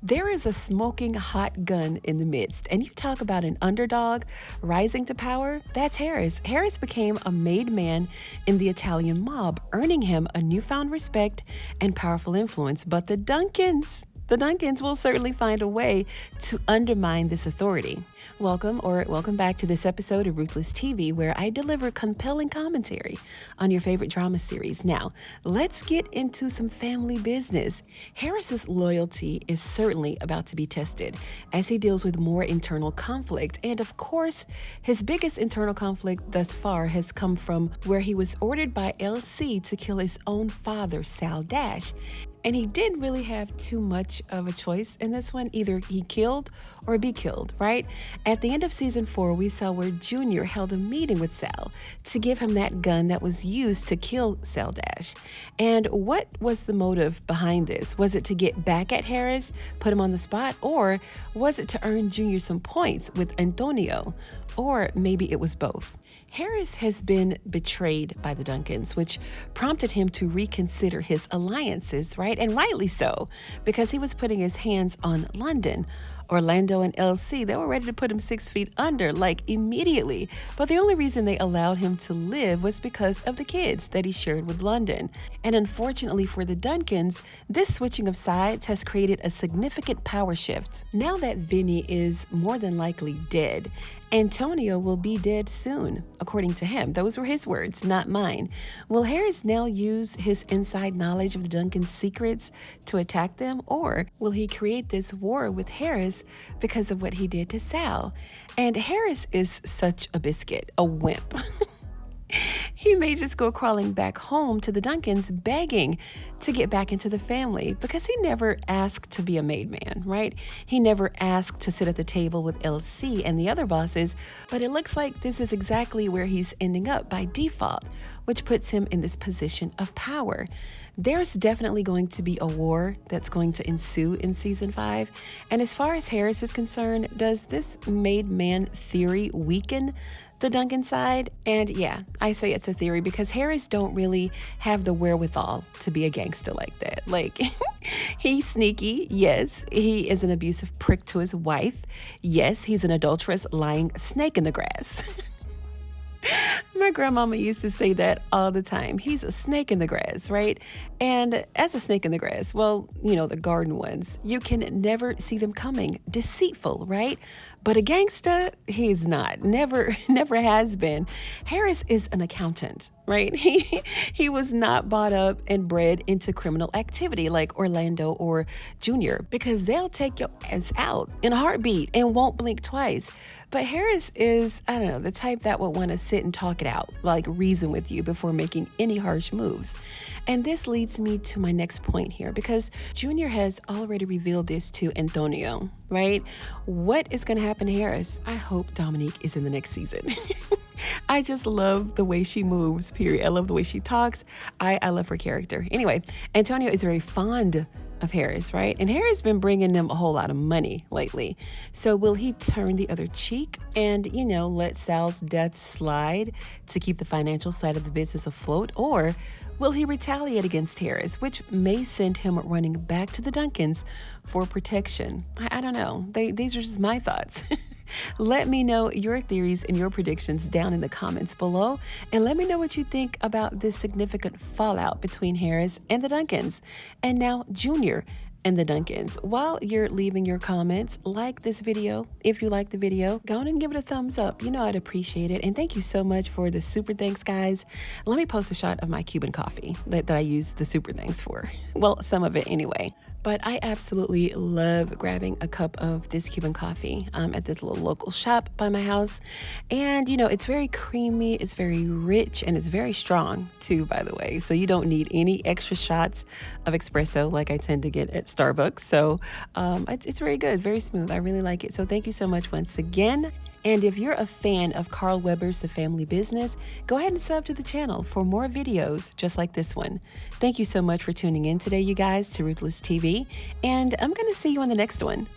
There is a smoking hot gun in the midst, and you talk about an underdog rising to power. That's Harris. Harris became a made man in the Italian mob, earning him a newfound respect and powerful influence. But the Duncans will certainly find a way to undermine this authority. Welcome back to this episode of Ruthless TV, where I deliver compelling commentary on your favorite drama series. Now, let's get into some family business. Harris's loyalty is certainly about to be tested as he deals with more internal conflict. And of course, his biggest internal conflict thus far has come from where he was ordered by LC to kill his own father, Sal Dash. And he didn't really have too much of a choice in this one. Either he killed or be killed, right? At the end of season 4, we saw where Junior held a meeting with Sal to give him that gun that was used to kill Sal Dash. And what was the motive behind this? Was it to get back at Harris, put him on the spot, or was it to earn Junior some points with Antonio? Or maybe it was both. Harris has been betrayed by the Duncans, which prompted him to reconsider his alliances, right? And rightly so, because he was putting his hands on London. Orlando and LC, they were ready to put him 6 feet under, like immediately. But the only reason they allowed him to live was because of the kids that he shared with London. And unfortunately for the Duncans, this switching of sides has created a significant power shift. Now that Vinny is more than likely dead, Antonio will be dead soon, according to him. Those were his words, not mine. Will Harris now use his inside knowledge of the Duncans' secrets to attack them? Or will he create this war with Harris because of what he did to Sal? And Harris is such a biscuit, a wimp. He may just go crawling back home to the Duncans begging to get back into the family because he never asked to be a made man, right? He never asked to sit at the table with LC and the other bosses, but it looks like this is exactly where he's ending up by default, which puts him in this position of power. There's definitely going to be a war that's going to ensue in season 5. And as far as Harris is concerned, does this made man theory weaken the Duncan side? And yeah, I say it's a theory because Harris don't really have the wherewithal to be a gangster like that. Like, he's sneaky. Yes, he is an abusive prick to his wife. Yes, he's an adulterous, lying snake in the grass. My grandmama used to say that all the time. He's a snake in the grass, right? And as a snake in the grass, well, you know, the garden ones, you can never see them coming. Deceitful, right? But a gangster, he's not. Never has been. Harris is an accountant, right? He was not brought up and bred into criminal activity like Orlando or Junior, because they'll take your ass out in a heartbeat and won't blink twice. But Harris is, I don't know, the type that would want to sit and talk it out, like reason with you before making any harsh moves. And this leads me to my next point here, because Junior has already revealed this to Antonio, right? What is going to happen to Harris? I hope Dominique is in the next season. I just love the way she moves, period. I love the way she talks. I love her character. Anyway, Antonio is very fond of Harris, right? And Harris been bringing them a whole lot of money lately. So will he turn the other cheek and, you know, let Sal's death slide to keep the financial side of the business afloat? Or will he retaliate against Harris, which may send him running back to the Duncans for protection? I don't know. These are just my thoughts. Let me know your theories and your predictions down in the comments below, and let me know what you think about this significant fallout between Harris and the Duncans, and now Junior and the Duncans. While you're leaving your comments, like this video. If you like the video, go on and give it a thumbs up. You know I'd appreciate it. And thank you so much for the super thanks, guys. Let me post a shot of my Cuban coffee that I use the super thanks for. Well, some of it anyway. But I absolutely love grabbing a cup of this Cuban coffee at this little local shop by my house. And, you know, it's very creamy, it's very rich, and it's very strong too, by the way. So you don't need any extra shots of espresso like I tend to get at Starbucks. So it's very good, very smooth. I really like it. So thank you so much once again. And if you're a fan of Carl Weber's The Family Business, go ahead and sub to the channel for more videos just like this one. Thank you so much for tuning in today, you guys, to Ruthless TV, and I'm going to see you on the next one.